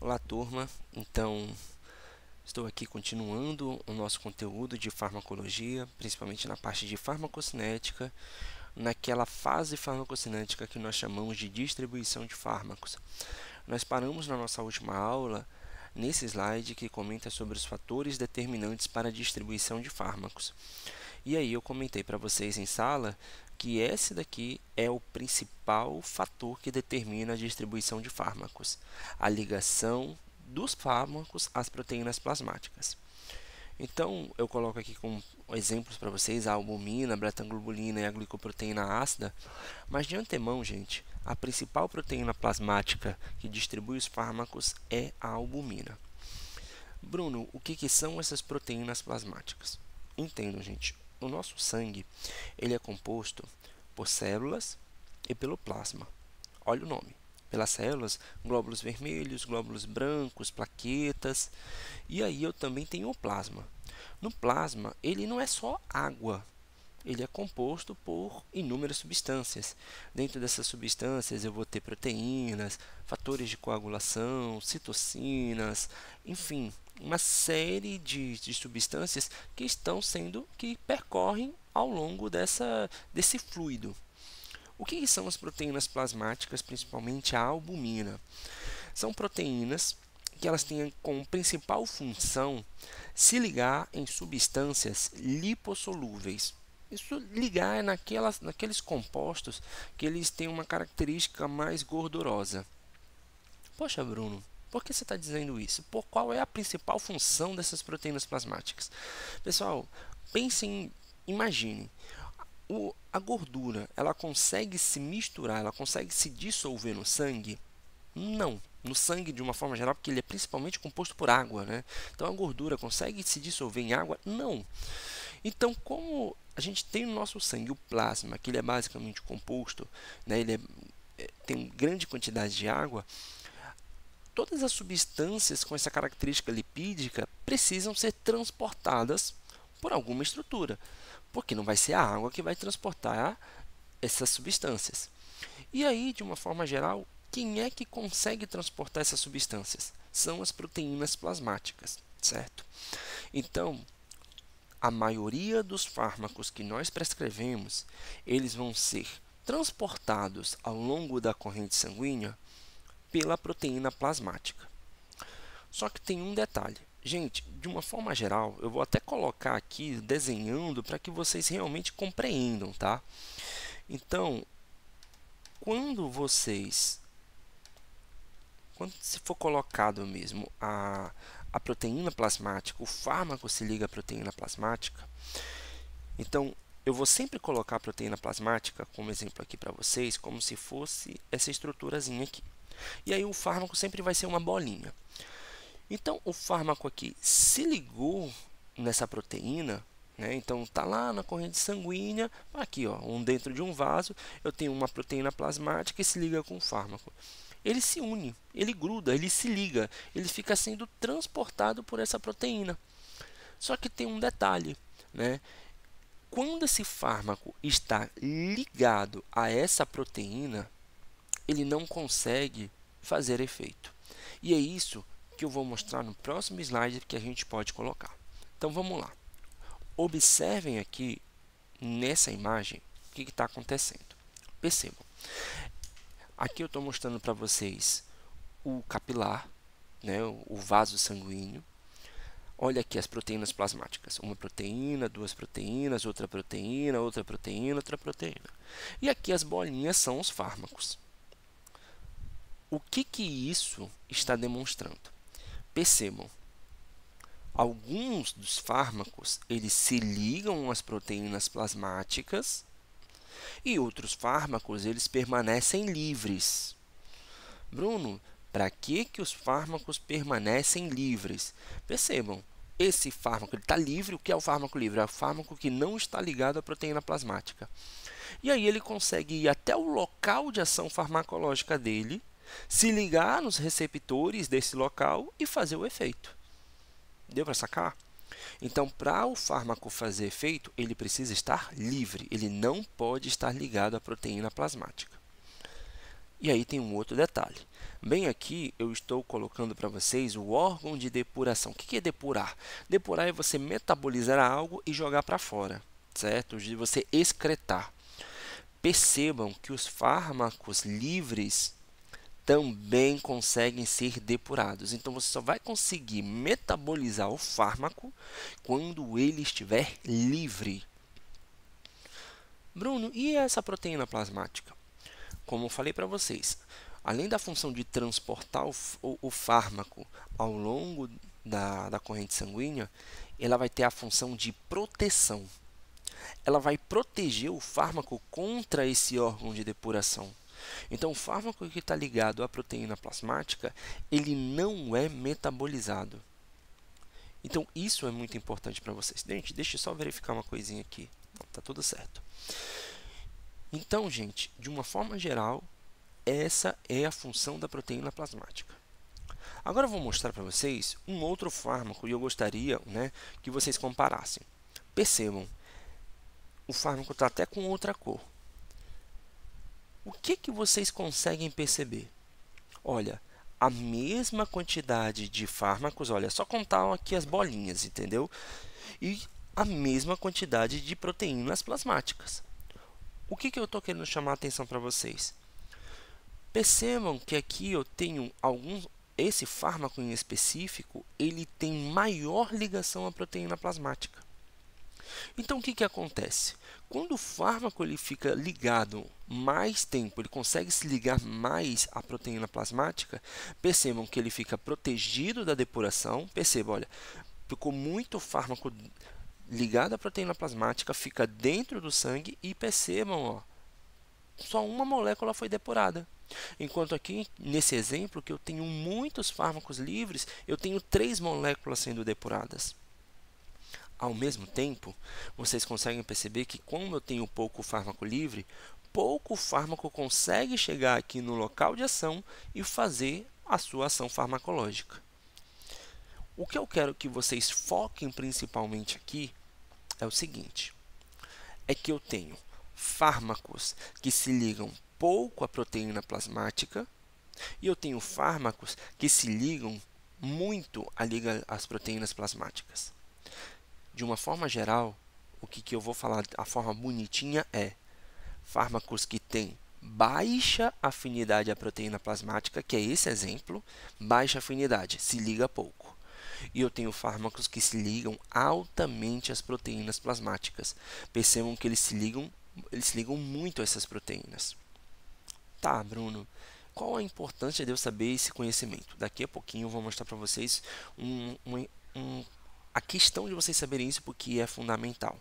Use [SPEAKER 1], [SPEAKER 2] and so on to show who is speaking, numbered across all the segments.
[SPEAKER 1] Olá, turma. Então, estou aqui continuando o nosso conteúdo de farmacologia, principalmente na parte de farmacocinética, naquela fase farmacocinética que nós chamamos de distribuição de fármacos. Nós paramos na nossa última aula nesse slide que comenta sobre os fatores determinantes para a distribuição de fármacos. E aí eu comentei para vocês em sala que esse daqui é o principal fator que determina a distribuição de fármacos, a ligação dos fármacos às proteínas plasmáticas. Então, eu coloco aqui como exemplos para vocês a albumina, a beta-globulina e a glicoproteína ácida, mas de antemão, gente, a principal proteína plasmática que distribui os fármacos é a albumina. Bruno, o que são essas proteínas plasmáticas? Entendam, gente, o nosso sangue ele é composto por células e pelo plasma. Olha o nome. Pelas células, glóbulos vermelhos, glóbulos brancos, plaquetas. E aí eu também tenho o plasma. No plasma, ele não é só água. Ele é composto por inúmeras substâncias. Dentro dessas substâncias eu vou ter proteínas, fatores de coagulação, citocinas, enfim, uma série de substâncias que percorrem ao longo desse fluido. O que são as proteínas plasmáticas, principalmente a albumina? São proteínas que elas têm como principal função se ligar em substâncias lipossolúveis. Isso ligar naqueles compostos que eles têm uma característica mais gordurosa. Poxa, Bruno, por que você está dizendo isso? Qual é a principal função dessas proteínas plasmáticas? Pessoal, pensem, imagine, a gordura, ela consegue se misturar, ela consegue se dissolver no sangue? Não. No sangue, de uma forma geral, porque ele é principalmente composto por água, né? Então, a gordura consegue se dissolver em água? Não. Então, como a gente tem no nosso sangue o plasma, que ele é basicamente composto, né? Tem grande quantidade de água, todas as substâncias com essa característica lipídica precisam ser transportadas por alguma estrutura, porque não vai ser a água que vai transportar essas substâncias. E aí, de uma forma geral, quem é que consegue transportar essas substâncias? São as proteínas plasmáticas, certo? Então, a maioria dos fármacos que nós prescrevemos, eles vão ser transportados ao longo da corrente sanguínea pela proteína plasmática. Só que tem um detalhe. Gente, de uma forma geral, eu vou até colocar aqui desenhando para que vocês realmente compreendam, tá? Então, quando se for colocado mesmo a proteína plasmática, o fármaco se liga à proteína plasmática, então eu vou sempre colocar a proteína plasmática como exemplo aqui para vocês, como se fosse essa estruturazinha aqui. E aí o fármaco sempre vai ser uma bolinha. Então o fármaco aqui se ligou nessa proteína, né? Então está lá na corrente sanguínea, aqui ó, dentro de um vaso, eu tenho uma proteína plasmática que se liga com o fármaco. Ele se une, ele gruda, ele se liga, ele fica sendo transportado por essa proteína. Só que tem um detalhe, né? Quando esse fármaco está ligado a essa proteína, ele não consegue fazer efeito. E é isso que eu vou mostrar no próximo slide que a gente pode colocar. Então vamos lá. Observem aqui nessa imagem o que está acontecendo. Percebam. Aqui eu estou mostrando para vocês o capilar, né, o vaso sanguíneo. Olha aqui as proteínas plasmáticas. Uma proteína, duas proteínas, outra proteína, outra proteína, outra proteína. E aqui as bolinhas são os fármacos. O que isso está demonstrando? Percebam. Alguns dos fármacos eles se ligam às proteínas plasmáticas e outros fármacos eles permanecem livres. Bruno, para que os fármacos permanecem livres? Percebam, esse fármaco está livre. O que é o fármaco livre? É o fármaco que não está ligado à proteína plasmática. E aí ele consegue ir até o local de ação farmacológica dele, se ligar nos receptores desse local e fazer o efeito. Deu para sacar? Então, para o fármaco fazer efeito, ele precisa estar livre. Ele não pode estar ligado à proteína plasmática. E aí tem um outro detalhe. Bem aqui, eu estou colocando para vocês o órgão de depuração. O que é depurar? Depurar é você metabolizar algo e jogar para fora, certo? De você excretar. Percebam que os fármacos livres também conseguem ser depurados. Então, você só vai conseguir metabolizar o fármaco quando ele estiver livre. Bruno, e essa proteína plasmática? Como eu falei para vocês, além da função de transportar o fármaco ao longo da corrente sanguínea, ela vai ter a função de proteção. Ela vai proteger o fármaco contra esse órgão de depuração. Então, o fármaco que está ligado à proteína plasmática, ele não é metabolizado. Então, isso é muito importante para vocês. Gente, deixa eu só verificar uma coisinha aqui. Está tudo certo. Então, gente, de uma forma geral, essa é a função da proteína plasmática. Agora eu vou mostrar para vocês um outro fármaco e eu gostaria, que vocês comparassem. Percebam, o fármaco está até com outra cor. O que vocês conseguem perceber? Olha, a mesma quantidade de fármacos, olha, só contar aqui as bolinhas, entendeu? E a mesma quantidade de proteínas plasmáticas. O que eu estou querendo chamar a atenção para vocês? Percebam que aqui eu tenho esse fármaco em específico, ele tem maior ligação à proteína plasmática. Então, o que acontece? Quando o fármaco ele fica ligado mais tempo, ele consegue se ligar mais à proteína plasmática, percebam que ele fica protegido da depuração. Percebam, olha, ficou muito fármaco ligado à proteína plasmática, fica dentro do sangue e percebam, ó, só uma molécula foi depurada. Enquanto aqui, nesse exemplo, que eu tenho muitos fármacos livres, eu tenho 3 moléculas sendo depuradas. Ao mesmo tempo, vocês conseguem perceber que, como eu tenho pouco fármaco livre, pouco fármaco consegue chegar aqui no local de ação e fazer a sua ação farmacológica. O que eu quero que vocês foquem principalmente aqui é o seguinte, é que eu tenho fármacos que se ligam pouco à proteína plasmática e eu tenho fármacos que se ligam muito às proteínas plasmáticas. De uma forma geral, o que eu vou falar, a forma bonitinha é fármacos que têm baixa afinidade à proteína plasmática, que é esse exemplo, baixa afinidade, se liga pouco. E eu tenho fármacos que se ligam altamente às proteínas plasmáticas. Percebam que eles se ligam muito a essas proteínas. Tá, Bruno, qual a importância de eu saber esse conhecimento? Daqui a pouquinho eu vou mostrar para vocês a questão de vocês saberem isso, porque é fundamental.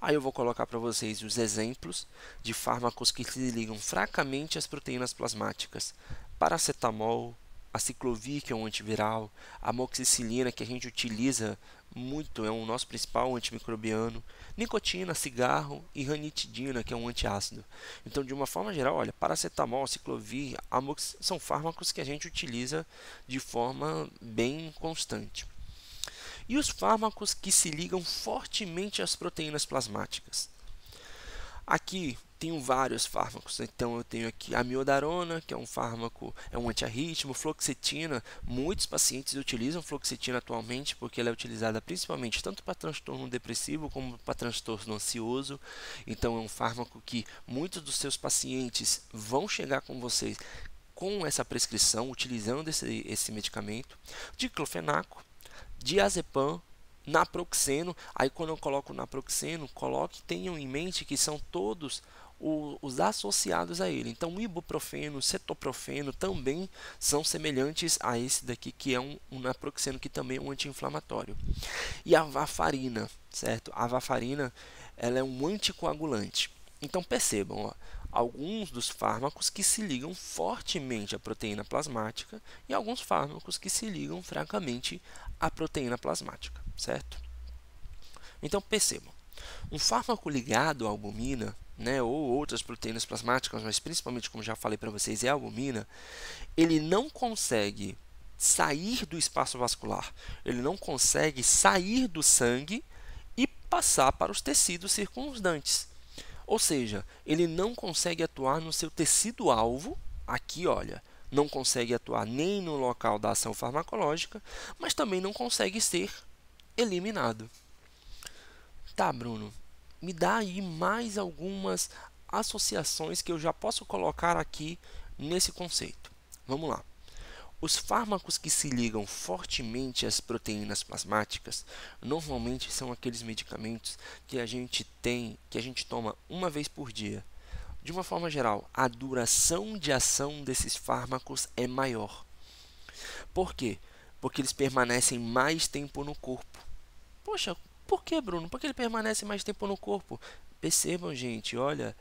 [SPEAKER 1] Aí eu vou colocar para vocês os exemplos de fármacos que se ligam fracamente às proteínas plasmáticas. Paracetamol, a ciclovir, que é um antiviral, a amoxicilina, que a gente utiliza muito, é o nosso principal antimicrobiano, nicotina, cigarro e ranitidina, que é um antiácido. Então, de uma forma geral, olha, paracetamol, ciclovir, são fármacos que a gente utiliza de forma bem constante. E os fármacos que se ligam fortemente às proteínas plasmáticas? Aqui tenho vários fármacos, então eu tenho aqui a amiodarona, que é um fármaco, é um antiarrítmico, fluoxetina, muitos pacientes utilizam fluoxetina atualmente porque ela é utilizada principalmente tanto para transtorno depressivo como para transtorno ansioso, então é um fármaco que muitos dos seus pacientes vão chegar com vocês com essa prescrição, utilizando esse medicamento. Diclofenaco, diazepam, naproxeno. Aí quando eu coloco naproxeno, tenham em mente que são todos os associados a ele. Então, o ibuprofeno, cetoprofeno também são semelhantes a esse daqui, que é um naproxeno, que também é um anti-inflamatório. E a varfarina, certo? A varfarina, ela é um anticoagulante. Então, percebam, ó, alguns dos fármacos que se ligam fortemente à proteína plasmática e alguns fármacos que se ligam fracamente à proteína plasmática, certo? Então, percebam, um fármaco ligado à albumina, ou outras proteínas plasmáticas, mas principalmente, como já falei para vocês, é a albumina, ele não consegue sair do espaço vascular, ele não consegue sair do sangue e passar para os tecidos circundantes. Ou seja, ele não consegue atuar no seu tecido-alvo aqui, olha, não consegue atuar nem no local da ação farmacológica, mas também não consegue ser eliminado. Tá, Bruno, me dá aí mais algumas associações que eu já posso colocar aqui nesse conceito. Vamos lá. Os fármacos que se ligam fortemente às proteínas plasmáticas normalmente são aqueles medicamentos que a gente toma uma vez por dia. De uma forma geral, a duração de ação desses fármacos é maior. Por quê? Porque eles permanecem mais tempo no corpo. Poxa, por que, Bruno? Porque ele permanece mais tempo no corpo. Percebam, gente, olha,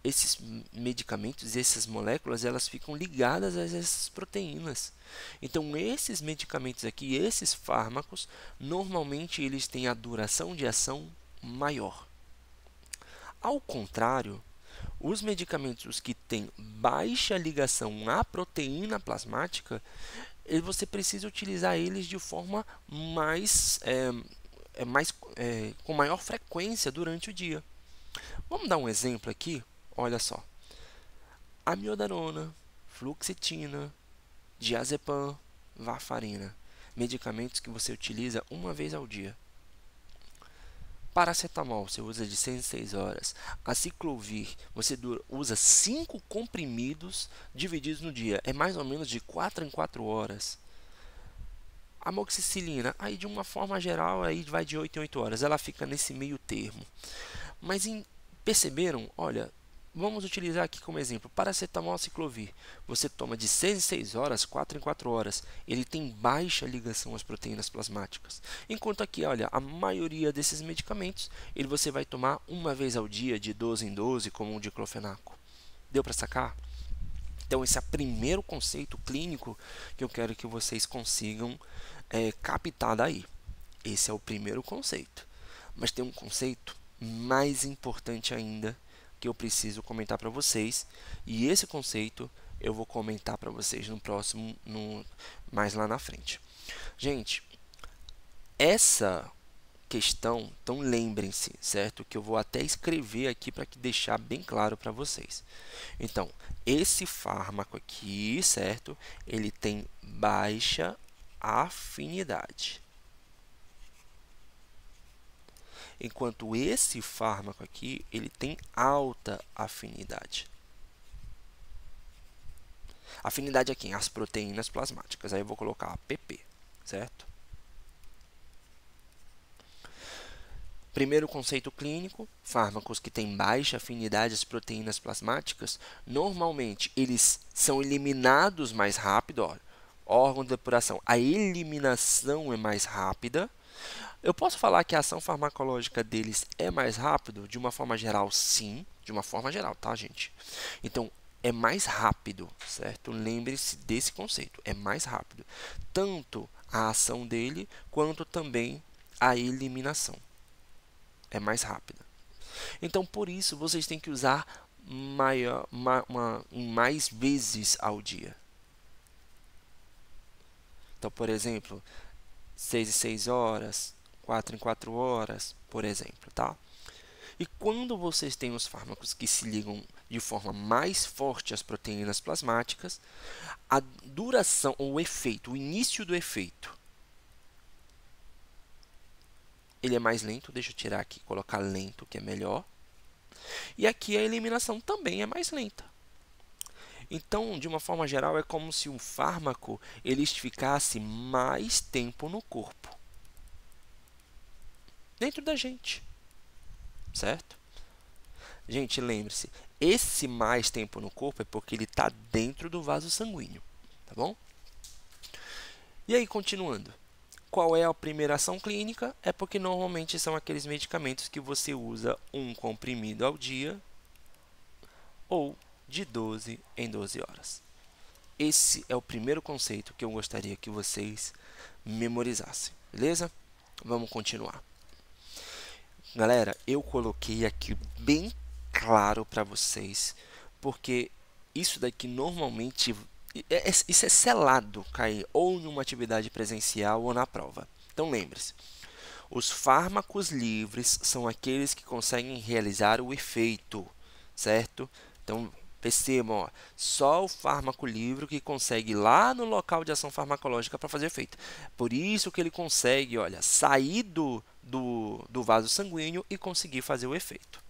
[SPEAKER 1] esses medicamentos, essas moléculas, elas ficam ligadas a essas proteínas. Então, esses medicamentos aqui, esses fármacos, normalmente eles têm a duração de ação maior. Ao contrário, os medicamentos que têm baixa ligação à proteína plasmática, você precisa utilizar eles de forma com maior frequência durante o dia. Vamos dar um exemplo aqui? Olha só. Amiodarona, fluoxetina, diazepam, varfarina. Medicamentos que você utiliza uma vez ao dia. Paracetamol, você usa de 6 em 6 horas. Aciclovir, você usa 5 comprimidos divididos no dia. É mais ou menos de 4 em 4 horas. Amoxicilina, aí de uma forma geral, aí vai de 8 em 8 horas. Ela fica nesse meio termo. Mas perceberam? Olha, vamos utilizar aqui como exemplo, paracetamol, aciclovir. Você toma de 6 em 6 horas, 4 em 4 horas. Ele tem baixa ligação às proteínas plasmáticas. Enquanto aqui, olha, a maioria desses medicamentos, você vai tomar uma vez ao dia, de 12 em 12, como um diclofenaco. Deu para sacar? Então, esse é o primeiro conceito clínico que eu quero que vocês consigam captar daí. Esse é o primeiro conceito. Mas tem um conceito mais importante ainda que eu preciso comentar para vocês, e esse conceito eu vou comentar para vocês no próximo, mais lá na frente. Gente, essa questão, então lembrem-se, certo? Que eu vou até escrever aqui para deixar bem claro para vocês. Então, esse fármaco aqui, certo? Ele tem baixa afinidade. Enquanto esse fármaco aqui, ele tem alta afinidade. Afinidade aqui, as proteínas plasmáticas. Aí eu vou colocar APP, certo? Primeiro conceito clínico, fármacos que têm baixa afinidade às proteínas plasmáticas, normalmente eles são eliminados mais rápido, ó, órgão de depuração. A eliminação é mais rápida. Eu posso falar que a ação farmacológica deles é mais rápido? De uma forma geral, sim. De uma forma geral, tá, gente? Então, é mais rápido, certo? Lembre-se desse conceito. É mais rápido. Tanto a ação dele, quanto também a eliminação. É mais rápida. Então, por isso, vocês têm que usar mais vezes ao dia. Então, por exemplo, 6 em 6 horas, 4 em 4 horas, por exemplo, tá? E quando vocês têm os fármacos que se ligam de forma mais forte às proteínas plasmáticas, a duração, o efeito, o início do efeito, ele é mais lento. Deixa eu tirar aqui, colocar lento, que é melhor. E aqui a eliminação também é mais lenta. Então, de uma forma geral, é como se um fármaco ele ficasse mais tempo no corpo, dentro da gente, certo? Gente, lembre-se, esse mais tempo no corpo é porque ele está dentro do vaso sanguíneo, tá bom? E aí, continuando. Qual é a primeira ação clínica? É porque normalmente são aqueles medicamentos que você usa um comprimido ao dia ou de 12 em 12 horas. Esse é o primeiro conceito que eu gostaria que vocês memorizassem, beleza? Vamos continuar. Galera, eu coloquei aqui bem claro para vocês, porque isso daqui normalmente, isso é selado cair ou numa atividade presencial ou na prova. Então, lembre-se, os fármacos livres são aqueles que conseguem realizar o efeito, certo? Então, Percebam, ó, só o fármaco livre que consegue ir lá no local de ação farmacológica para fazer efeito. Por isso que ele consegue, olha, sair do vaso sanguíneo e conseguir fazer o efeito.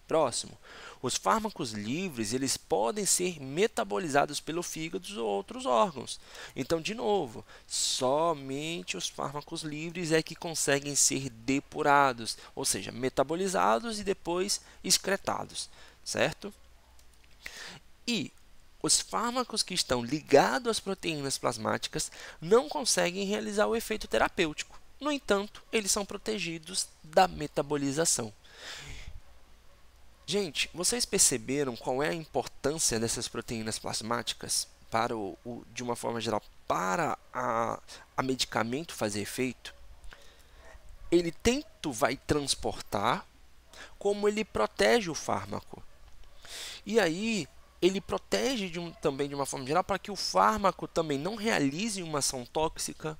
[SPEAKER 1] Próximo, os fármacos livres, eles podem ser metabolizados pelo fígado ou outros órgãos. Então, de novo, somente os fármacos livres é que conseguem ser depurados, ou seja, metabolizados e depois excretados, certo? E os fármacos que estão ligados às proteínas plasmáticas não conseguem realizar o efeito terapêutico. No entanto, eles são protegidos da metabolização. Gente, vocês perceberam qual é a importância dessas proteínas plasmáticas para de uma forma geral, para a medicamento fazer efeito? Ele tanto vai transportar, como ele protege o fármaco. E aí, ele protege também de uma forma geral para que o fármaco também não realize uma ação tóxica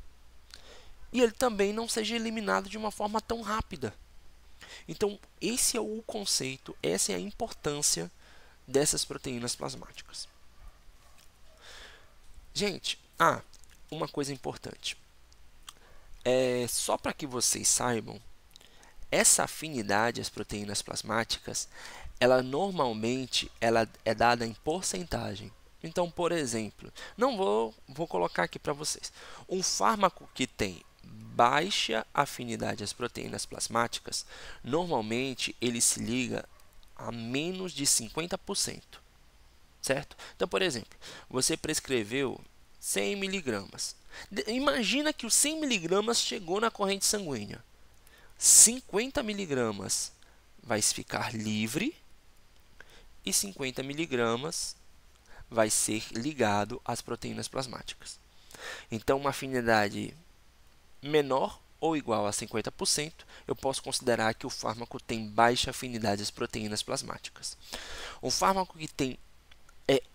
[SPEAKER 1] e ele também não seja eliminado de uma forma tão rápida. Então, esse é o conceito, essa é a importância dessas proteínas plasmáticas. Gente, uma coisa importante. Só para que vocês saibam, essa afinidade às proteínas plasmáticas, ela normalmente é dada em porcentagem. Então, por exemplo, não vou colocar aqui para vocês. Um fármaco que tem baixa afinidade às proteínas plasmáticas, normalmente ele se liga a menos de 50%, certo? Então, por exemplo, você prescreveu 100 miligramas. Imagina que os 100 miligramas chegou na corrente sanguínea. 50 miligramas vai ficar livre e 50 miligramas vai ser ligado às proteínas plasmáticas. Então, uma afinidade menor ou igual a 50%, eu posso considerar que o fármaco tem baixa afinidade às proteínas plasmáticas. Um fármaco que tem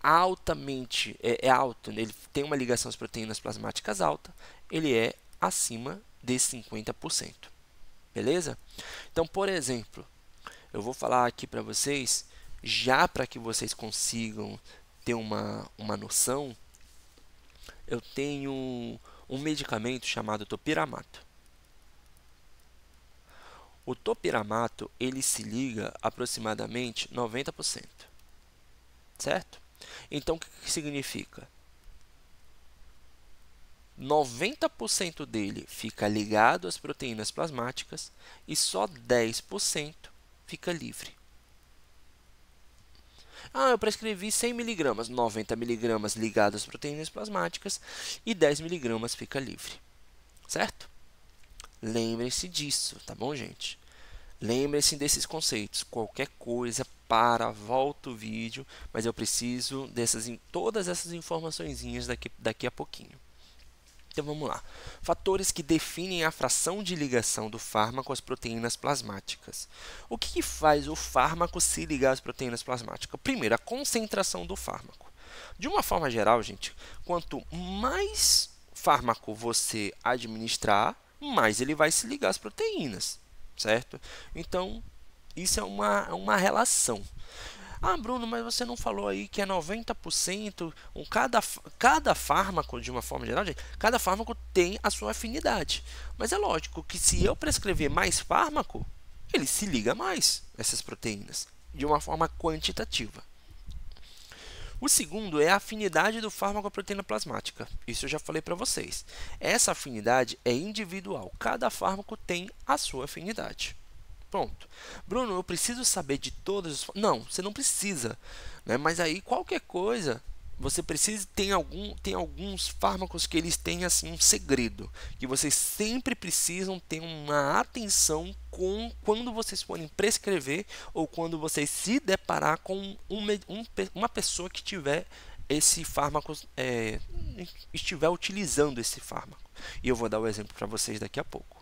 [SPEAKER 1] alto, ele tem uma ligação às proteínas plasmáticas alta, ele é acima de 50%. Beleza? Então, por exemplo, eu vou falar aqui para vocês, já para que vocês consigam ter uma noção, eu tenho um medicamento chamado topiramato. O topiramato, ele se liga aproximadamente 90%, certo? Então, o que significa? 90% dele fica ligado às proteínas plasmáticas e só 10% fica livre. Eu prescrevi 100 mg, 90 mg ligado às proteínas plasmáticas e 10 mg fica livre, certo? Lembrem-se disso, tá bom, gente? Lembrem-se desses conceitos. Qualquer coisa, volta o vídeo, mas eu preciso todas essas informaçõezinhas daqui a pouquinho. Então, vamos lá. Fatores que definem a fração de ligação do fármaco às proteínas plasmáticas. O que faz o fármaco se ligar às proteínas plasmáticas? Primeiro, a concentração do fármaco. De uma forma geral, gente, quanto mais fármaco você administrar, mais ele vai se ligar às proteínas, certo? Então, isso é uma relação. Bruno, mas você não falou aí que é 90%, cada fármaco, de uma forma geral, gente, cada fármaco tem a sua afinidade. Mas é lógico que se eu prescrever mais fármaco, ele se liga mais a essas proteínas, de uma forma quantitativa. O segundo é a afinidade do fármaco à proteína plasmática. Isso eu já falei para vocês. Essa afinidade é individual, cada fármaco tem a sua afinidade. Pronto. Bruno, eu preciso saber de todos os... Não, você não precisa, né? Mas aí qualquer coisa, você precisa... Tem alguns fármacos que eles têm assim um segredo, que vocês sempre precisam ter uma atenção quando vocês forem prescrever ou quando vocês se deparar com uma pessoa que tiver esse fármaco, estiver utilizando esse fármaco. E eu vou dar o exemplo para vocês daqui a pouco.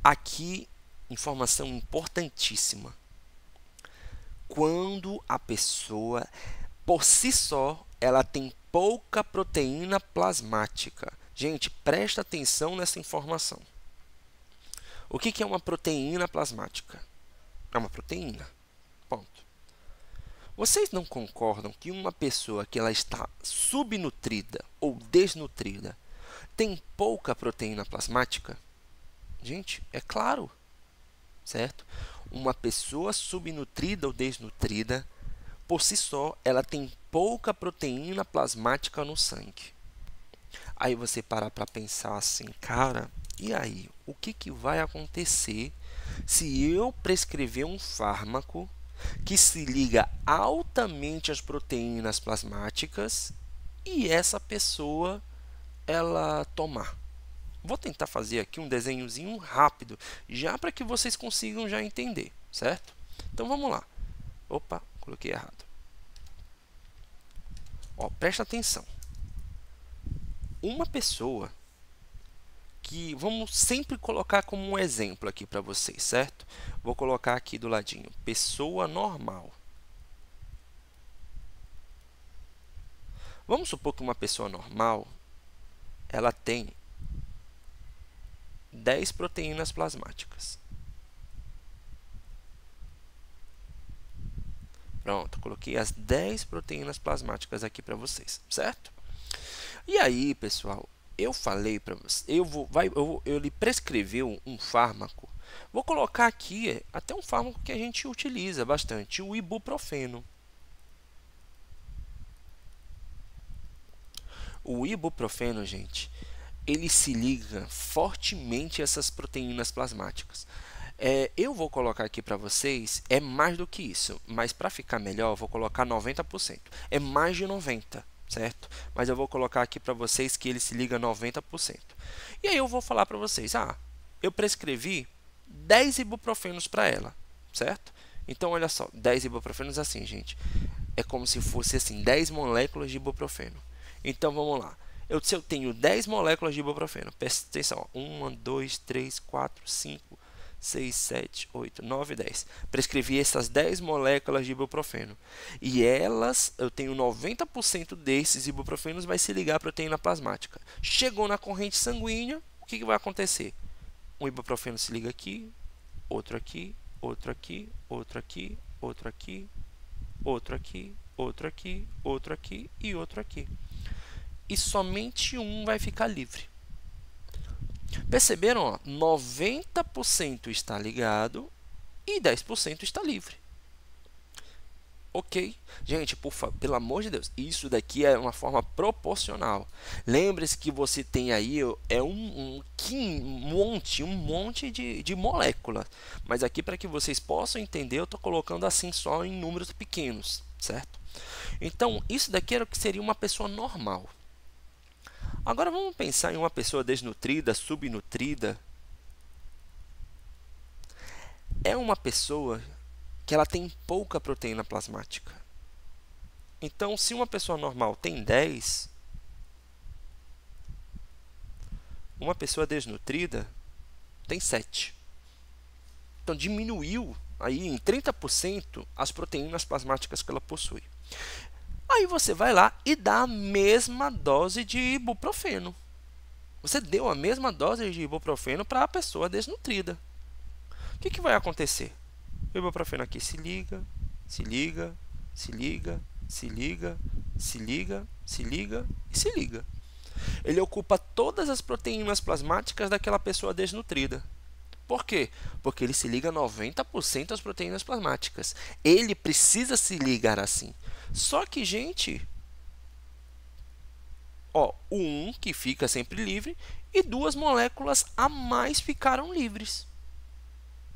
[SPEAKER 1] Aqui, informação importantíssima. Quando a pessoa, por si só, ela tem pouca proteína plasmática. Gente, presta atenção nessa informação. O que é uma proteína plasmática? É uma proteína. Ponto. Vocês não concordam que uma pessoa que ela está subnutrida ou desnutrida tem pouca proteína plasmática? Gente, é claro, certo? Uma pessoa subnutrida ou desnutrida, por si só, ela tem pouca proteína plasmática no sangue. Aí você para pensar assim, cara, e aí? O que vai acontecer se eu prescrever um fármaco que se liga altamente às proteínas plasmáticas e essa pessoa ela tomar? Vou tentar fazer aqui um desenhozinho rápido, já para que vocês consigam já entender, certo? Então vamos lá. Opa, coloquei errado. Ó, presta atenção. Uma pessoa que vamos sempre colocar como um exemplo aqui para vocês, certo? Vou colocar aqui do ladinho, pessoa normal. Vamos supor que uma pessoa normal, ela tem 10 proteínas plasmáticas. Pronto, coloquei as 10 proteínas plasmáticas aqui para vocês, certo? E aí, pessoal, eu falei para você, eu lhe prescreveu um fármaco. Vou colocar aqui até um fármaco que a gente utiliza bastante, o ibuprofeno. O ibuprofeno, gente, ele se liga fortemente a essas proteínas plasmáticas. Eu vou colocar aqui para vocês, é mais do que isso, mas para ficar melhor, eu vou colocar 90%. É mais de 90%, certo? Mas eu vou colocar aqui para vocês que ele se liga a 90%. E aí eu vou falar para vocês, eu prescrevi 10 ibuprofenos para ela, certo? Então, olha só, 10 ibuprofenos assim, gente. É como se fosse assim, 10 moléculas de ibuprofeno. Então, vamos lá. Se eu tenho 10 moléculas de ibuprofeno, presta atenção, 1, 2, 3, 4, 5, 6, 7, 8, 9, 10. Prescrevi essas 10 moléculas de ibuprofeno. E elas, eu tenho 90% desses ibuprofenos vai se ligar à proteína plasmática. Chegou na corrente sanguínea, o que vai acontecer? Um ibuprofeno se liga aqui, outro aqui, outro aqui, outro aqui, outro aqui, outro aqui, outro aqui, outro aqui e outro aqui. E somente um vai ficar livre. Perceberam? Ó, 90% está ligado e 10% está livre. Ok? Gente, pelo amor de Deus, isso daqui é uma forma proporcional. Lembre-se que você tem aí um monte de moléculas. Mas aqui, para que vocês possam entender, eu estou colocando assim só em números pequenos, certo? Então, isso daqui era o que seria uma pessoa normal. Agora, vamos pensar em uma pessoa desnutrida, subnutrida. É uma pessoa que ela tem pouca proteína plasmática. Então, se uma pessoa normal tem 10, uma pessoa desnutrida tem 7. Então, diminuiu aí em 30% as proteínas plasmáticas que ela possui. Aí você vai lá e dá a mesma dose de ibuprofeno. Você deu a mesma dose de ibuprofeno para a pessoa desnutrida. O que vai acontecer? O ibuprofeno aqui se liga, se liga, se liga, se liga, se liga, se liga e se liga. Ele ocupa todas as proteínas plasmáticas daquela pessoa desnutrida. Por quê? Porque ele se liga a 90% às proteínas plasmáticas. Ele precisa se ligar assim. Só que, gente, o 1 que fica sempre livre e 2 moléculas a mais ficaram livres.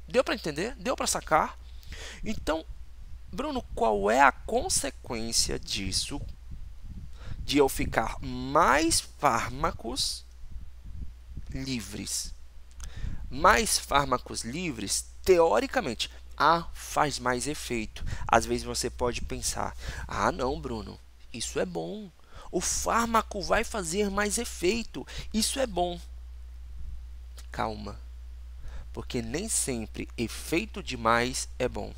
[SPEAKER 1] Deu para entender? Deu para sacar? Então, Bruno, qual é a consequência disso? De eu ficar mais fármacos livres. Mais fármacos livres, teoricamente, faz mais efeito. Às vezes você pode pensar, não, Bruno, isso é bom. O fármaco vai fazer mais efeito. Isso é bom. Calma. Porque nem sempre efeito demais é bom.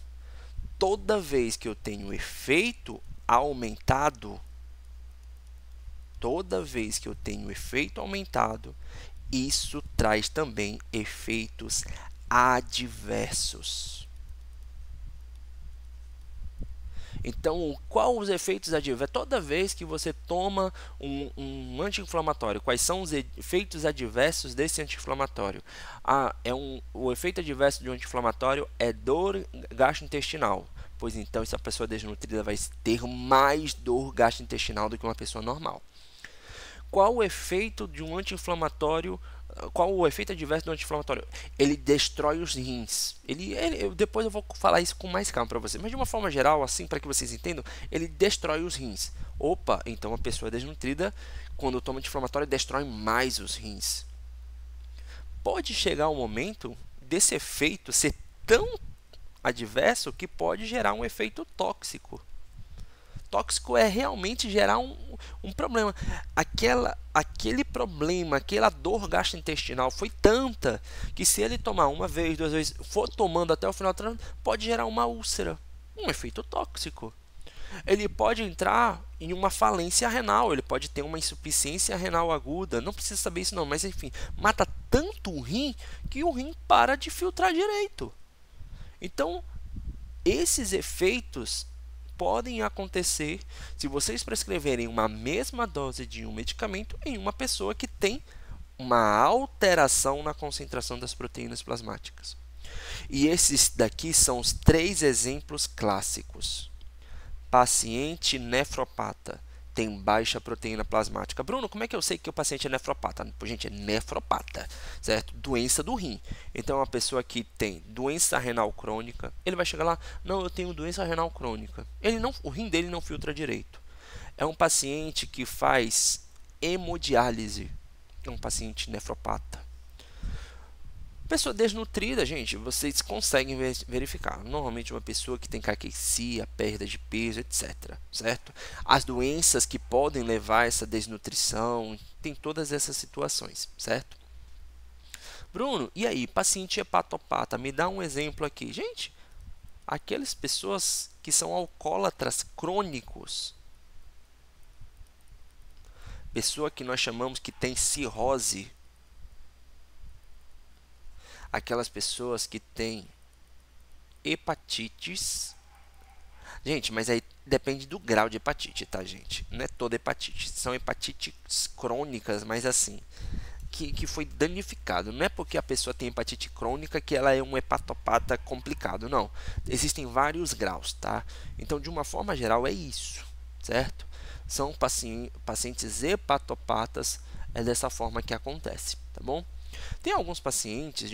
[SPEAKER 1] Toda vez que eu tenho efeito aumentado, isso traz também efeitos adversos. Então, qual os efeitos adversos? Toda vez que você toma um anti-inflamatório, quais são os efeitos adversos desse anti-inflamatório? O efeito adverso de um anti-inflamatório é dor gastrointestinal. Pois então, essa pessoa desnutrida vai ter mais dor gastrointestinal do que uma pessoa normal. Qual o efeito de um anti-inflamatório? Qual o efeito adverso do anti-inflamatório? Ele destrói os rins. Depois eu vou falar isso com mais calma para vocês. Mas de uma forma geral, assim, para que vocês entendam, ele destrói os rins. Opa, então a pessoa desnutrida, quando toma anti-inflamatório, destrói mais os rins. Pode chegar um momento desse efeito ser tão adverso que pode gerar um efeito tóxico. Tóxico é realmente gerar um problema. Aquele problema, aquela dor gastrointestinal foi tanta que se ele tomar uma vez, 2 vezes, for tomando até o final do tratamento, pode gerar uma úlcera, um efeito tóxico. Ele pode entrar em uma falência renal, ele pode ter uma insuficiência renal aguda, não precisa saber isso não, mas enfim, mata tanto o rim que o rim para de filtrar direito. Então, esses efeitos podem acontecer se vocês prescreverem uma mesma dose de um medicamento em uma pessoa que tem uma alteração na concentração das proteínas plasmáticas. E esses daqui são os 3 exemplos clássicos. Paciente nefropata tem baixa proteína plasmática. Bruno, como é que eu sei que o paciente é nefropata? Gente, é nefropata, certo? Doença do rim. Então, uma pessoa que tem doença renal crônica, ele vai chegar lá, não, eu tenho doença renal crônica. O rim dele não filtra direito. É um paciente que faz hemodiálise, é um paciente nefropata. Pessoa desnutrida, gente, vocês conseguem verificar. Normalmente uma pessoa que tem caquexia, perda de peso, etc. Certo? As doenças que podem levar a essa desnutrição, tem todas essas situações, certo? Bruno, e aí, paciente hepatopata, me dá um exemplo aqui. Gente, aquelas pessoas que são alcoólatras crônicos, pessoa que nós chamamos que tem cirrose, aquelas pessoas que têm hepatites. Gente, mas aí depende do grau de hepatite, tá, gente? Não é toda hepatite. São hepatites crônicas, mas assim, que foi danificado. Não é porque a pessoa tem hepatite crônica que ela é um hepatopata complicado, não. Existem vários graus, tá? Então, de uma forma geral, é isso, certo? São pacientes hepatopatas, é dessa forma que acontece, tá bom? Tem alguns pacientes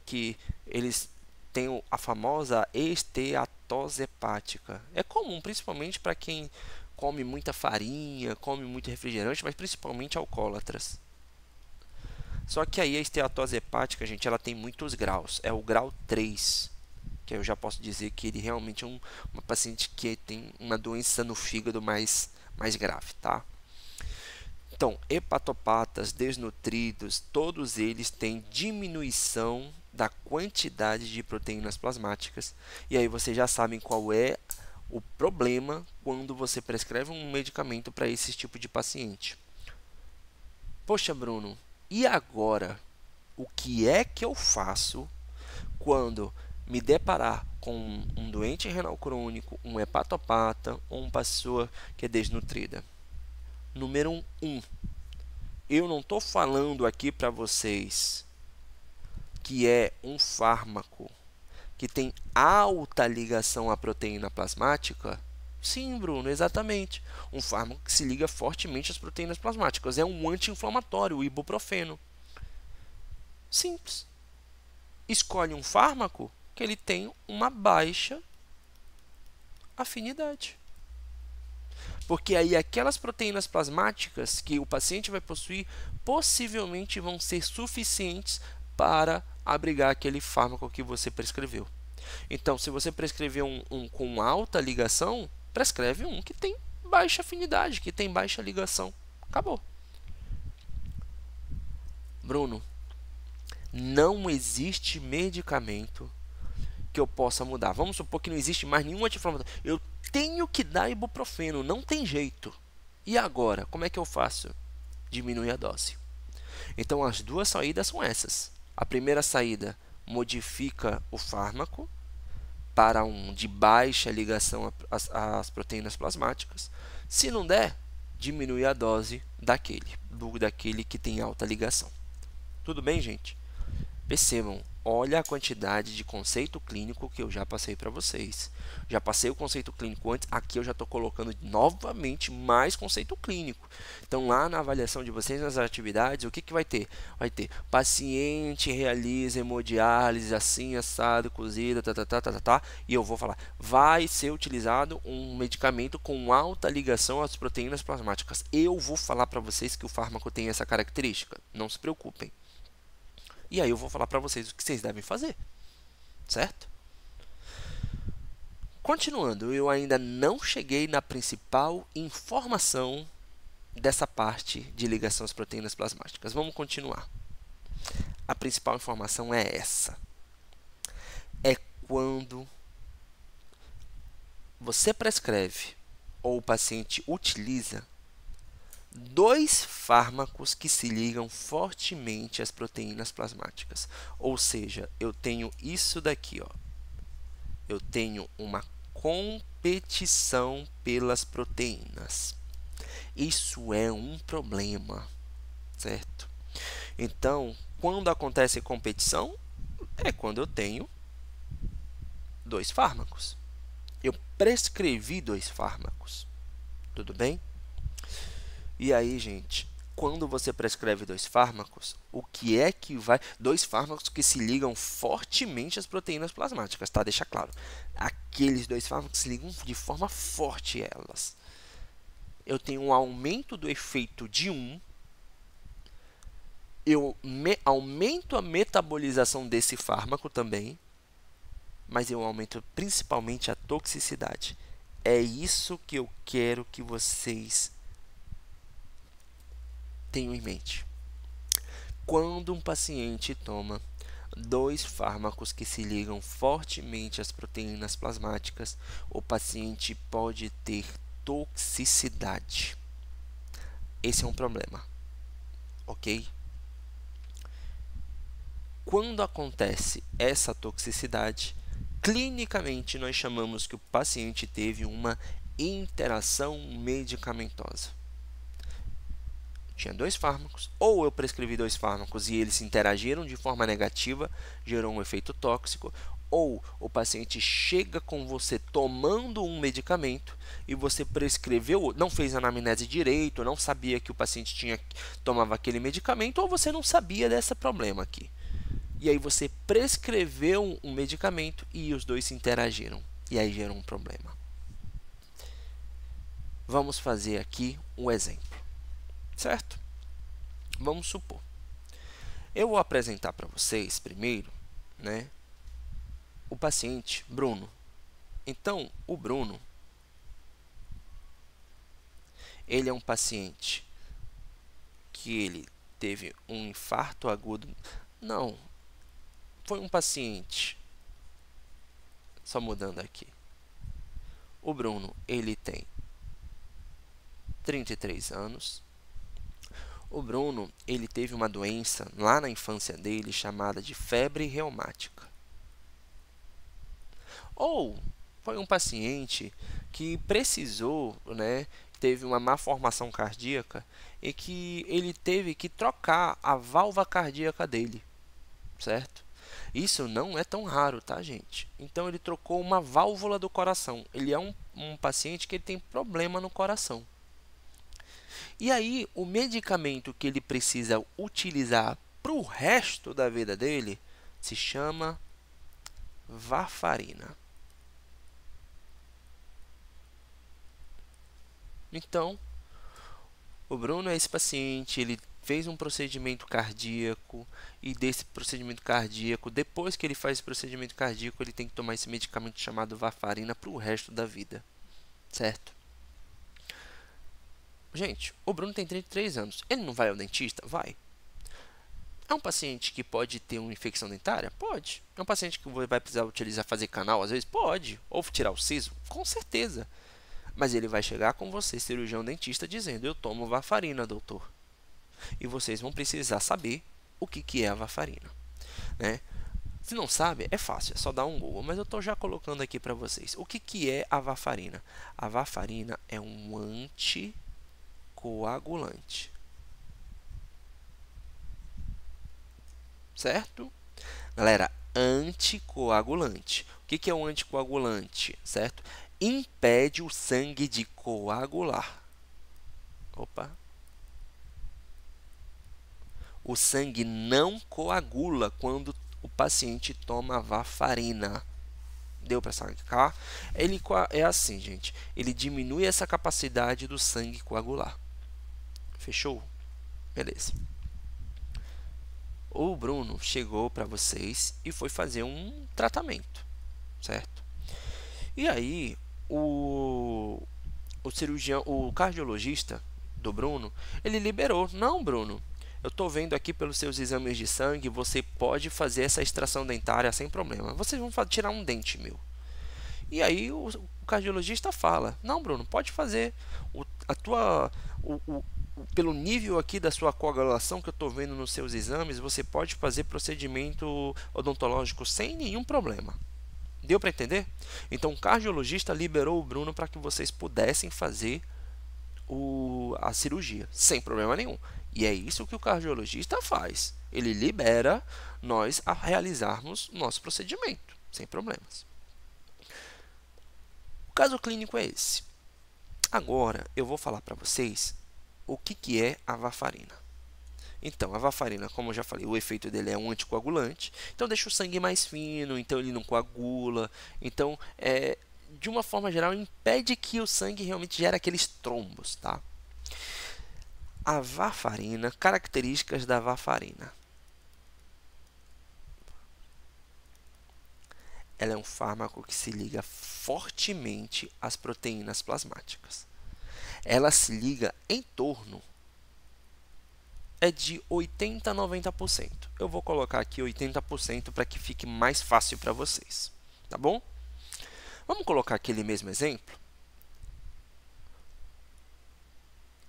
[SPEAKER 1] que eles têm a famosa esteatose hepática. É comum, principalmente para quem come muita farinha, come muito refrigerante, mas principalmente alcoólatras. Só que aí a esteatose hepática, gente, ela tem muitos graus. É o grau 3, que eu já posso dizer que ele realmente é uma paciente que tem uma doença no fígado mais grave, tá? Então, hepatopatas, desnutridos, todos eles têm diminuição da quantidade de proteínas plasmáticas. E aí vocês já sabem qual é o problema quando você prescreve um medicamento para esse tipo de paciente. Poxa, Bruno, e agora? O que é que eu faço quando me deparar com um doente renal crônico, um hepatopata ou uma pessoa que é desnutrida? Número 1, eu não estou falando aqui para vocês que é um fármaco que tem alta ligação à proteína plasmática. Sim, Bruno, exatamente. Um fármaco que se liga fortemente às proteínas plasmáticas. É um anti-inflamatório, o ibuprofeno. Simples. Escolhe um fármaco que ele tem uma baixa afinidade. Porque aí aquelas proteínas plasmáticas que o paciente vai possuir possivelmente vão ser suficientes para abrigar aquele fármaco que você prescreveu. Então, se você prescreveu um com alta ligação, prescreve um que tem baixa afinidade, que tem baixa ligação. Acabou. Bruno, não existe medicamento que eu possa mudar. Vamos supor que não existe mais nenhum anti-inflamatório. Eu tenho que dar ibuprofeno, não tem jeito. E agora, como é que eu faço? Diminui a dose. Então, as duas saídas são essas. A primeira saída modifica o fármaco para um de baixa ligação às proteínas plasmáticas. Se não der, diminui a dose daquele que tem alta ligação. Tudo bem, gente? Percebam, olha a quantidade de conceito clínico que eu já passei para vocês. Já passei o conceito clínico antes, aqui eu já estou colocando novamente mais conceito clínico. Então, lá na avaliação de vocês nas atividades, o que, que vai ter? Vai ter paciente realiza hemodiálise assim, assado, cozida, e eu vou falar, vai ser utilizado um medicamento com alta ligação às proteínas plasmáticas. Eu vou falar para vocês que o fármaco tem essa característica, não se preocupem. E aí eu vou falar para vocês o que vocês devem fazer, certo? Continuando, eu ainda não cheguei na principal informação dessa parte de ligação às proteínas plasmáticas. Vamos continuar. A principal informação é essa. É quando você prescreve ou o paciente utiliza 2 fármacos que se ligam fortemente às proteínas plasmáticas. Ou seja, eu tenho isso daqui, ó. Eu tenho uma competição pelas proteínas. Isso é um problema, certo? Então, quando acontece competição, é quando eu tenho 2 fármacos. Eu prescrevi 2 fármacos. Tudo bem? E aí, gente, quando você prescreve 2 fármacos, o que é que vai... 2 fármacos que se ligam fortemente às proteínas plasmáticas, tá? Deixa claro. Aqueles 2 fármacos se ligam de forma forte a elas. Eu tenho um aumento do efeito de um, eu aumento a metabolização desse fármaco também, mas eu aumento principalmente a toxicidade. É isso que eu quero que vocês tenham em mente. Quando um paciente toma 2 fármacos que se ligam fortemente às proteínas plasmáticas, o paciente pode ter toxicidade. Esse é um problema, ok? Quando acontece essa toxicidade, clinicamente nós chamamos que o paciente teve uma interação medicamentosa. Tinha 2 fármacos, ou eu prescrevi 2 fármacos e eles interagiram de forma negativa, gerou um efeito tóxico, ou o paciente chega com você tomando um medicamento e você prescreveu, não fez anamnese direito, não sabia que o paciente tomava aquele medicamento, ou você não sabia desse problema aqui. E aí você prescreveu um medicamento e os 2 se interagiram, e aí gerou um problema. Vamos fazer aqui um exemplo. Certo? Vamos supor. Eu vou apresentar para vocês primeiro, né, o paciente Bruno. Então, o Bruno, ele é um paciente que ele teve um infarto agudo. Não, foi um paciente, só mudando aqui. O Bruno, ele tem 33 anos. O Bruno, ele teve uma doença lá na infância dele chamada de febre reumática. Ou foi um paciente que precisou, né, teve uma malformação cardíaca e que ele teve que trocar a válvula cardíaca dele, certo? Isso não é tão raro, tá, gente? Então, ele trocou uma válvula do coração. Ele é um paciente que ele tem problema no coração. E aí, o medicamento que ele precisa utilizar para o resto da vida dele se chama varfarina. Então, o Bruno é esse paciente, ele fez um procedimento cardíaco e desse procedimento cardíaco, depois que ele faz esse procedimento cardíaco, ele tem que tomar esse medicamento chamado varfarina para o resto da vida, certo? Gente, o Bruno tem 33 anos. Ele não vai ao dentista? Vai. É um paciente que pode ter uma infecção dentária? Pode. É um paciente que vai precisar fazer canal às vezes? Pode. Ou tirar o siso? Com certeza. Mas ele vai chegar com você, cirurgião dentista, dizendo: eu tomo varfarina, doutor. E vocês vão precisar saber o que é a varfarina, né? Se não sabe, é fácil, é só dar um Google, mas eu estou já colocando aqui para vocês. O que é a varfarina? A varfarina é um anticoagulante, certo? Galera, anticoagulante. O que é um anticoagulante, certo? Impede o sangue de coagular. Opa. O sangue não coagula quando o paciente toma varfarina. Deu para sacar? Ele é assim, gente. Ele diminui essa capacidade do sangue coagular. Fechou? Beleza. O Bruno chegou para vocês e foi fazer um tratamento, certo? E aí, o cirurgião, o cardiologista do Bruno, ele liberou. Não, Bruno, eu estou vendo aqui pelos seus exames de sangue, você pode fazer essa extração dentária sem problema. Vocês vão tirar um dente meu. E aí o cardiologista fala, não, Bruno, pode fazer. Pelo nível aqui da sua coagulação que eu estou vendo nos seus exames, você pode fazer procedimento odontológico sem nenhum problema. Deu para entender? Então, o cardiologista liberou o Bruno para que vocês pudessem fazer a cirurgia, sem problema nenhum. E é isso que o cardiologista faz. Ele libera nós a realizarmos o nosso procedimento, sem problemas. O caso clínico é esse. Agora, eu vou falar para vocês o que é a varfarina. Então, a varfarina, como eu já falei, o efeito dele é um anticoagulante. Então, deixa o sangue mais fino, então ele não coagula. Então, de uma forma geral, impede que o sangue realmente gere aqueles trombos, tá? A varfarina, características da varfarina. Ela é um fármaco que se liga fortemente às proteínas plasmáticas. Ela se liga em torno de 80% a 90%. Eu vou colocar aqui 80% para que fique mais fácil para vocês, tá bom? Vamos colocar aquele mesmo exemplo?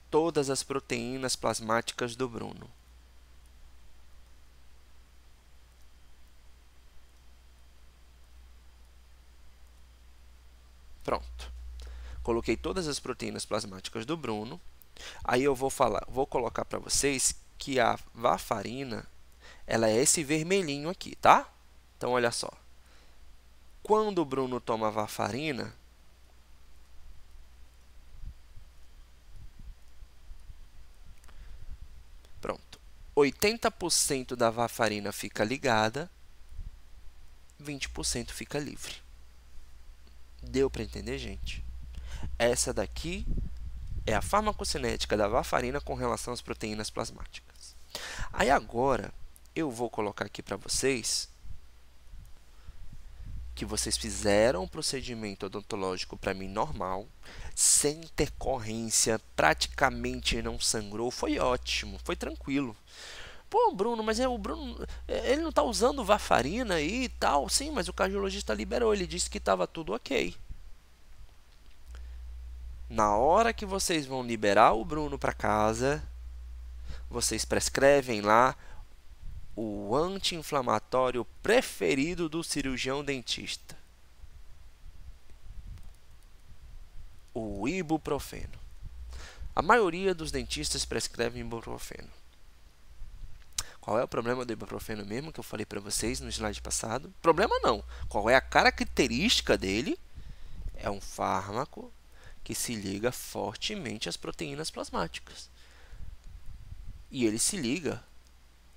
[SPEAKER 1] Todas as proteínas plasmáticas do Bruno. Pronto. Coloquei todas as proteínas plasmáticas do Bruno. Aí eu vou colocar para vocês que a varfarina, ela é esse vermelhinho aqui, tá? Então, olha só. Quando o Bruno toma varfarina, pronto, 80% da varfarina fica ligada, 20% fica livre. Deu para entender, gente? Essa daqui é a farmacocinética da varfarina com relação às proteínas plasmáticas. Aí agora, eu vou colocar aqui para vocês que vocês fizeram um procedimento odontológico para mim normal, sem intercorrência, praticamente não sangrou, foi ótimo, foi tranquilo. Pô, Bruno, mas o Bruno, ele não está usando varfarina aí e tal? Sim, mas o cardiologista liberou, ele disse que estava tudo ok. Na hora que vocês vão liberar o Bruno para casa, vocês prescrevem lá o anti-inflamatório preferido do cirurgião dentista, o ibuprofeno. A maioria dos dentistas prescrevem ibuprofeno. Qual é o problema do ibuprofeno mesmo que eu falei para vocês no slide passado? Problema não. Qual é a característica dele? É um fármaco que se liga fortemente às proteínas plasmáticas. E ele se liga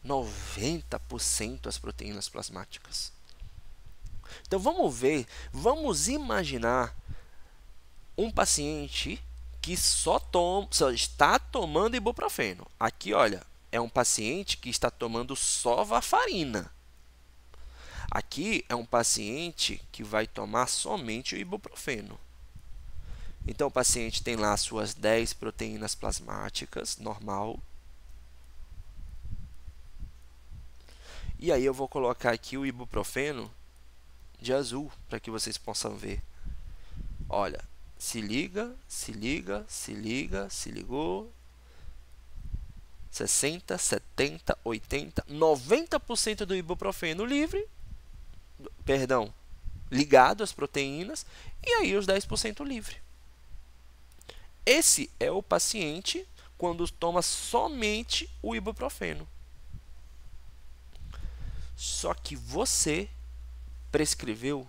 [SPEAKER 1] 90% às proteínas plasmáticas. Então, vamos imaginar um paciente que só está tomando ibuprofeno. Aqui, olha, é um paciente que está tomando só varfarina. Aqui é um paciente que vai tomar somente o ibuprofeno. Então, o paciente tem lá suas 10 proteínas plasmáticas, normal. E aí eu vou colocar aqui o ibuprofeno de azul, para que vocês possam ver. Olha, se liga, se liga, se liga, se ligou. 60, 70, 80, 90% do ibuprofeno livre perdão, ligado às proteínas, e aí os 10% livre. Esse é o paciente quando toma somente o ibuprofeno. Só que você prescreveu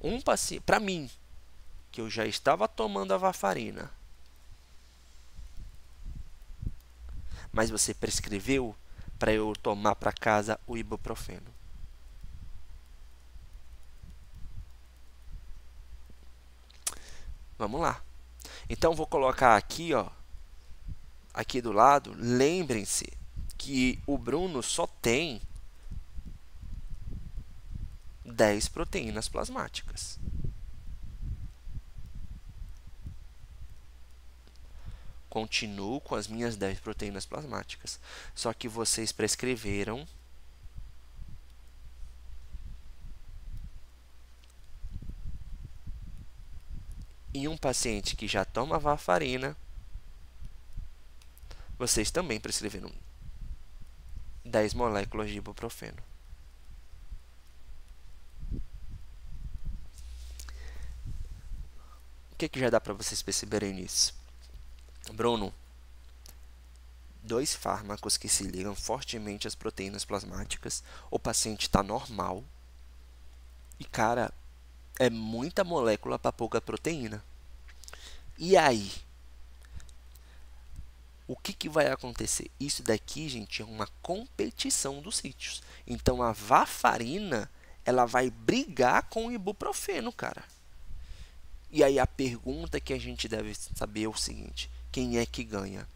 [SPEAKER 1] um paciente, para mim, que eu já estava tomando a varfarina, mas você prescreveu para eu tomar para casa o ibuprofeno. Vamos lá. Então, vou colocar aqui, ó, aqui do lado. Lembrem-se que o Bruno só tem 10 proteínas plasmáticas. Continuo com as minhas 10 proteínas plasmáticas. Só que vocês prescreveram em um paciente que já toma varfarina, vocês também prescreveram 10 moléculas de ibuprofeno. O que já dá para vocês perceberem nisso? Bruno, 2 fármacos que se ligam fortemente às proteínas plasmáticas, o paciente está normal e, cara, é muita molécula para pouca proteína. E aí? O que vai acontecer? Isso daqui, gente, é uma competição dos sítios. Então, a varfarina, ela vai brigar com o ibuprofeno, cara. E aí, a pergunta que a gente deve saber é o seguinte: quem é que ganha?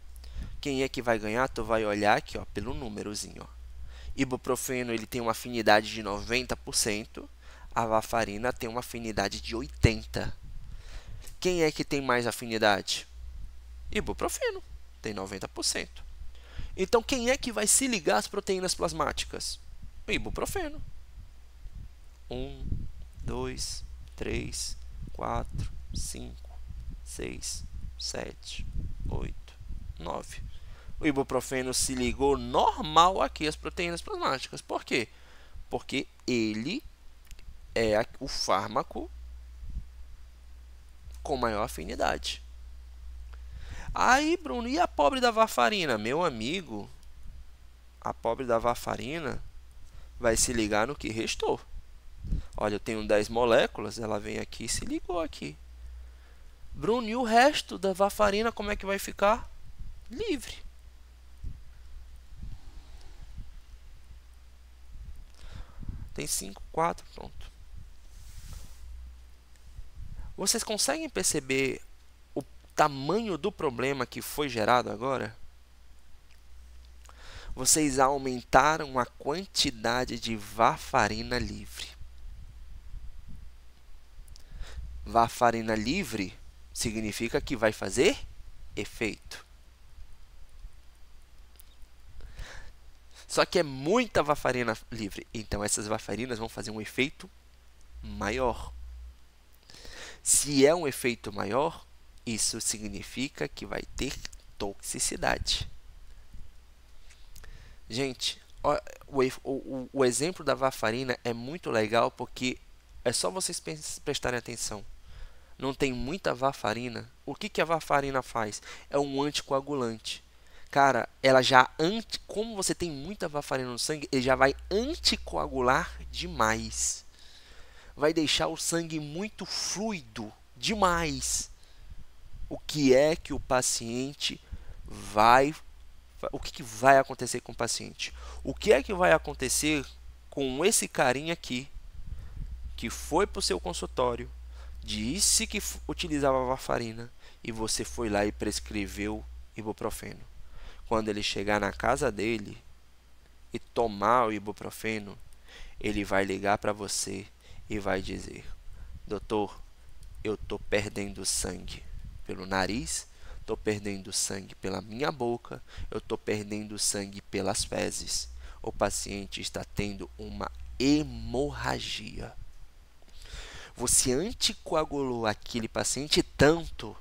[SPEAKER 1] Quem é que vai ganhar? Tu vai olhar aqui, ó, pelo númerozinho, ó. Ibuprofeno, ele tem uma afinidade de 90%, a varfarina tem uma afinidade de 80%. Quem é que tem mais afinidade? Ibuprofeno, tem 90%. Então, quem é que vai se ligar às proteínas plasmáticas? O ibuprofeno. 1, 2, 3, 4, 5, 6, 7, 8, 9. O ibuprofeno se ligou normal aqui às proteínas plasmáticas. Por quê? Porque ele é o fármaco com maior afinidade. Aí, Bruno, e a pobre da varfarina? Meu amigo, a pobre da varfarina vai se ligar no que restou. Olha, eu tenho 10 moléculas, ela vem aqui e se ligou aqui. Bruno, e o resto da varfarina, como é que vai ficar? Livre. Tem 5, 4, pronto. Vocês conseguem perceber o tamanho do problema que foi gerado agora? Vocês aumentaram a quantidade de varfarina livre. Varfarina livre significa que vai fazer efeito. Só que é muita varfarina livre, então essas varfarinas vão fazer um efeito maior. Se é um efeito maior, isso significa que vai ter toxicidade. Gente, o exemplo da varfarina é muito legal porque é só vocês prestarem atenção. Não tem muita varfarina. O que a varfarina faz? É um anticoagulante. Cara, ela já como você tem muita varfarina no sangue, ele já vai anticoagular demais. Vai deixar o sangue muito fluido demais. O que é que o paciente vai... O que vai acontecer com o paciente? O que é que vai acontecer com esse carinha aqui, que foi para o seu consultório, disse que utilizava varfarina, e você foi lá e prescreveu ibuprofeno? Quando ele chegar na casa dele e tomar o ibuprofeno, ele vai ligar para você e vai dizer: doutor, eu estou perdendo sangue pelo nariz, estou perdendo sangue pela minha boca, eu estou perdendo sangue pelas fezes. O paciente está tendo uma hemorragia. Você anticoagulou aquele paciente tanto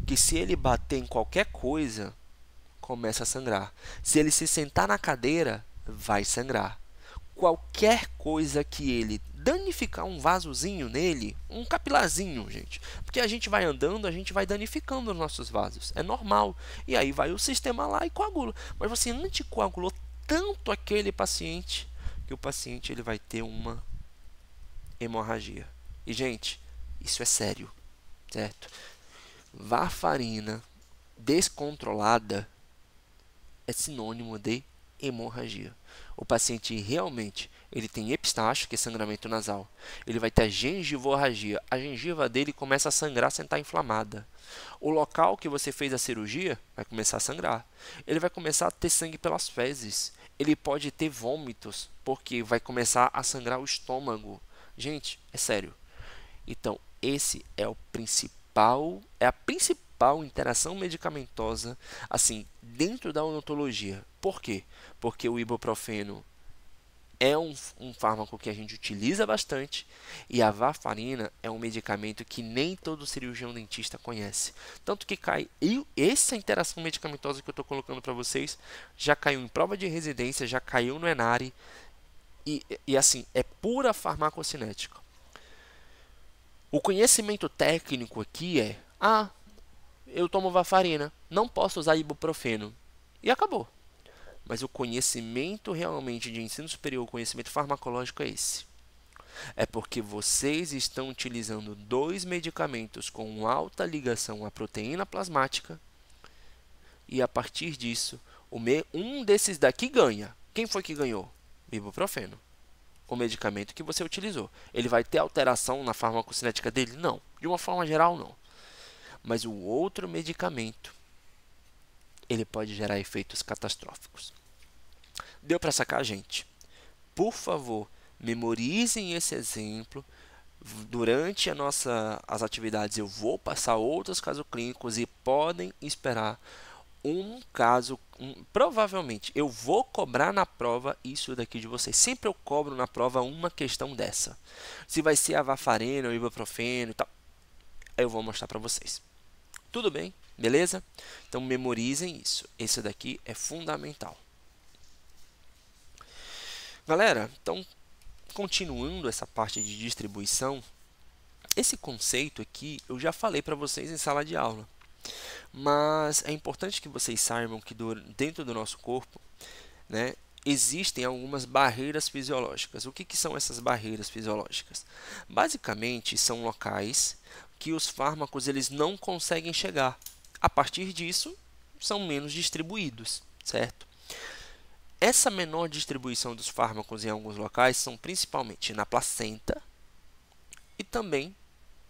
[SPEAKER 1] que, se ele bater em qualquer coisa, começa a sangrar. Se ele se sentar na cadeira, vai sangrar. qualquer coisa que ele danificar um vasozinho nele, um capilarzinho, gente, porque a gente vai andando, a gente vai danificando os nossos vasos, é normal, e aí vai o sistema lá e coagula, mas você anticoagulou tanto aquele paciente, que o paciente ele vai ter uma hemorragia. E, gente, isso é sério, certo? Varfarina descontrolada é sinônimo de hemorragia. O paciente realmente ele tem epistaxe, que é sangramento nasal. Ele vai ter a gengivorragia. A gengiva dele começa a sangrar sem estar inflamada. O local que você fez a cirurgia vai começar a sangrar. Ele vai começar a ter sangue pelas fezes. Ele pode ter vômitos, porque vai começar a sangrar o estômago. Gente, é sério. Então, esse é a principal interação medicamentosa, assim, dentro da odontologia. Por quê? Porque o ibuprofeno é um fármaco que a gente utiliza bastante e a varfarina é um medicamento que nem todo cirurgião dentista conhece. Tanto que essa interação medicamentosa que eu estou colocando para vocês já caiu em prova de residência, já caiu no ENARE e assim, é pura farmacocinética. O conhecimento técnico aqui é: eu tomo varfarina, não posso usar ibuprofeno. E acabou. Mas o conhecimento realmente de ensino superior, o conhecimento farmacológico é esse. É porque vocês estão utilizando dois medicamentos com alta ligação à proteína plasmática e a partir disso, um desses daqui ganha. Quem foi que ganhou? Ibuprofeno. O medicamento que você utilizou. Ele vai ter alteração na farmacocinética dele? Não. De uma forma geral, não. Mas o outro medicamento, ele pode gerar efeitos catastróficos. Deu para sacar, gente? Por favor, memorizem esse exemplo. Durante as atividades eu vou passar outros casos clínicos e podem esperar um caso, provavelmente eu vou cobrar na prova isso daqui de vocês. Sempre eu cobro na prova uma questão dessa. Se vai ser a varfarina, o ibuprofeno e tal, eu vou mostrar para vocês. Tudo bem? Beleza? Então memorizem isso. Esse daqui é fundamental. Galera, então continuando essa parte de distribuição, esse conceito aqui eu já falei para vocês em sala de aula. Mas é importante que vocês saibam que dentro do nosso corpo, né, existem algumas barreiras fisiológicas. O que são essas barreiras fisiológicas? Basicamente, são locais que os fármacos eles não conseguem chegar. A partir disso, são menos distribuídos, certo? Essa menor distribuição dos fármacos em alguns locais são principalmente na placenta e também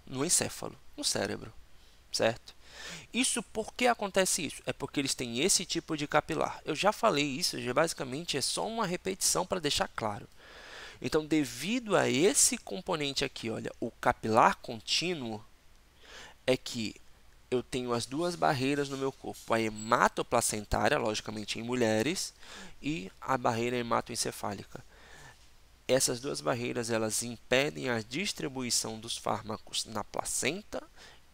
[SPEAKER 1] no encéfalo, no cérebro, certo? Isso, por que acontece isso? É porque eles têm esse tipo de capilar. Eu já falei isso, basicamente é só uma repetição para deixar claro. Então, devido a esse componente aqui, olha, o capilar contínuo, é que eu tenho as duas barreiras no meu corpo, a hematoplacentária, logicamente em mulheres, e a barreira hematoencefálica. Essas duas barreiras elas impedem a distribuição dos fármacos na placenta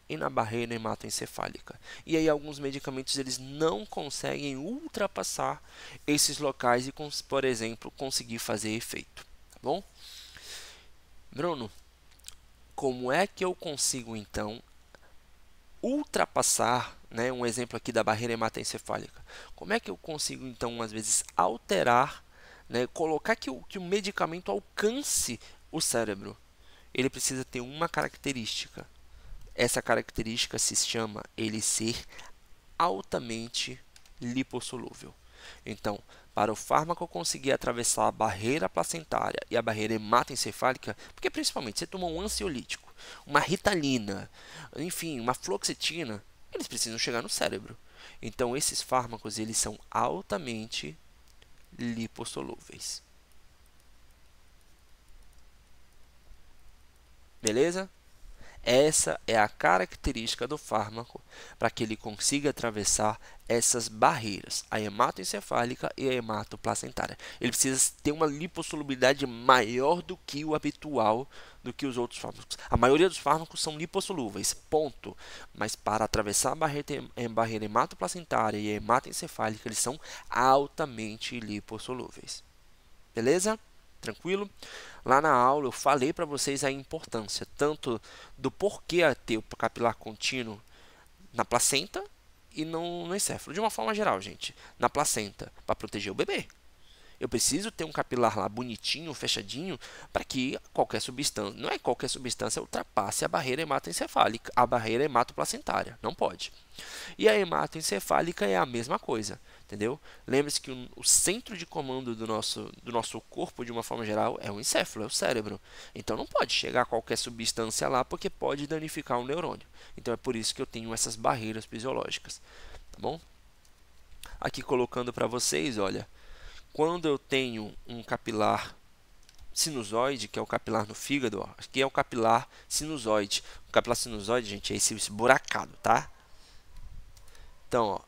[SPEAKER 1] e na barreira hematoencefálica. E aí alguns medicamentos eles não conseguem ultrapassar esses locais e, por exemplo, conseguir fazer efeito. Tá bom? Bruno, como é que eu consigo então ultrapassar, né, um exemplo aqui da barreira hematoencefálica? Como é que eu consigo então às vezes alterar, né, colocar que o medicamento alcance o cérebro? Ele precisa ter uma característica. Essa característica se chama ele ser altamente lipossolúvel. Então, para o fármaco conseguir atravessar a barreira placentária e a barreira hematoencefálica, porque principalmente você toma um ansiolítico, uma ritalina, enfim, uma fluoxetina, eles precisam chegar no cérebro. Então, esses fármacos eles são altamente lipossolúveis. Beleza? Essa é a característica do fármaco para que ele consiga atravessar essas barreiras, a hematoencefálica e a hematoplacentária. Ele precisa ter uma lipossolubilidade maior do que o habitual, do que os outros fármacos. A maioria dos fármacos são lipossolúveis, ponto. Mas para atravessar a barreira hematoplacentária e a hematoencefálica, eles são altamente lipossolúveis. Beleza? Tranquilo? Lá na aula eu falei para vocês a importância tanto do porquê ter o capilar contínuo na placenta e no encéfalo. De uma forma geral, gente, na placenta, para proteger o bebê. Eu preciso ter um capilar lá bonitinho, fechadinho, para que qualquer substância, não é qualquer substância, ultrapasse a barreira hematoencefálica, a barreira hematoplacentária. Não pode. E a hematoencefálica é a mesma coisa, entendeu? Lembre-se que o centro de comando do nosso corpo, de uma forma geral, é o encéfalo, é o cérebro. Então não pode chegar qualquer substância lá, porque pode danificar o neurônio. Então é por isso que eu tenho essas barreiras fisiológicas, tá bom? Aqui colocando para vocês, olha, quando eu tenho um capilar sinusoide, que é o capilar no fígado, ó, aqui é o capilar sinusoide. O capilar sinusoide, gente, é esse esburacado, tá? Então, ó,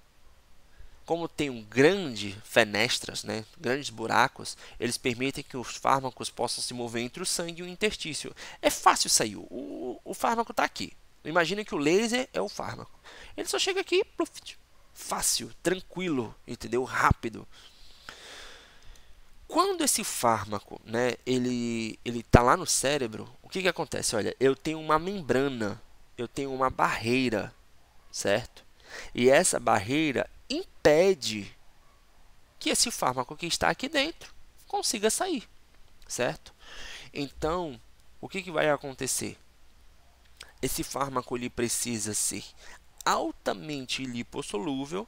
[SPEAKER 1] como tem grandes fenestras, né, grandes buracos, eles permitem que os fármacos possam se mover entre o sangue e o interstício. É fácil sair, o fármaco está aqui. Imagina que o laser é o fármaco. Ele só chega aqui, pluf, fácil, tranquilo, entendeu? Rápido. Quando esse fármaco, né, ele está lá no cérebro, o que acontece? Olha, eu tenho uma membrana, eu tenho uma barreira, certo? E essa barreira impede que esse fármaco que está aqui dentro consiga sair, certo? Então, o que vai acontecer? Esse fármaco ele precisa ser altamente lipossolúvel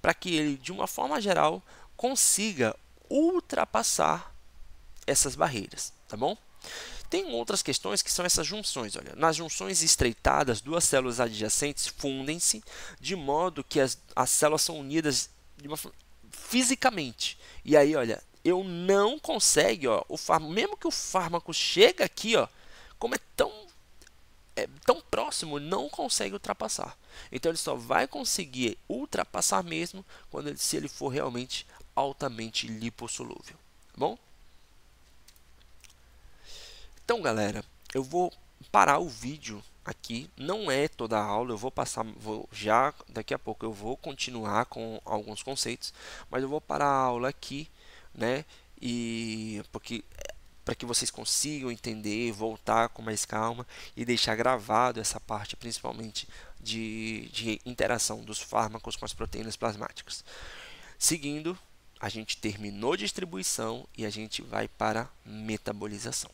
[SPEAKER 1] para que ele, de uma forma geral, consiga ultrapassar essas barreiras, tá bom? Tem outras questões que são essas junções. Olha, nas junções estreitadas, duas células adjacentes fundem-se de modo que as células são unidas fisicamente. E aí, olha, eu não consegue, ó, mesmo que o fármaco chega aqui, ó, como é tão próximo, não consegue ultrapassar. Então ele só vai conseguir ultrapassar mesmo se ele for realmente altamente lipossolúvel, tá bom? Então, galera, eu vou parar o vídeo aqui. Não é toda a aula, eu vou passar, já daqui a pouco eu vou continuar com alguns conceitos, mas eu vou parar a aula aqui, né? E para que vocês consigam entender, voltar com mais calma e deixar gravado essa parte, principalmente de interação dos fármacos com as proteínas plasmáticas. Seguindo, a gente terminou a distribuição e a gente vai para a metabolização.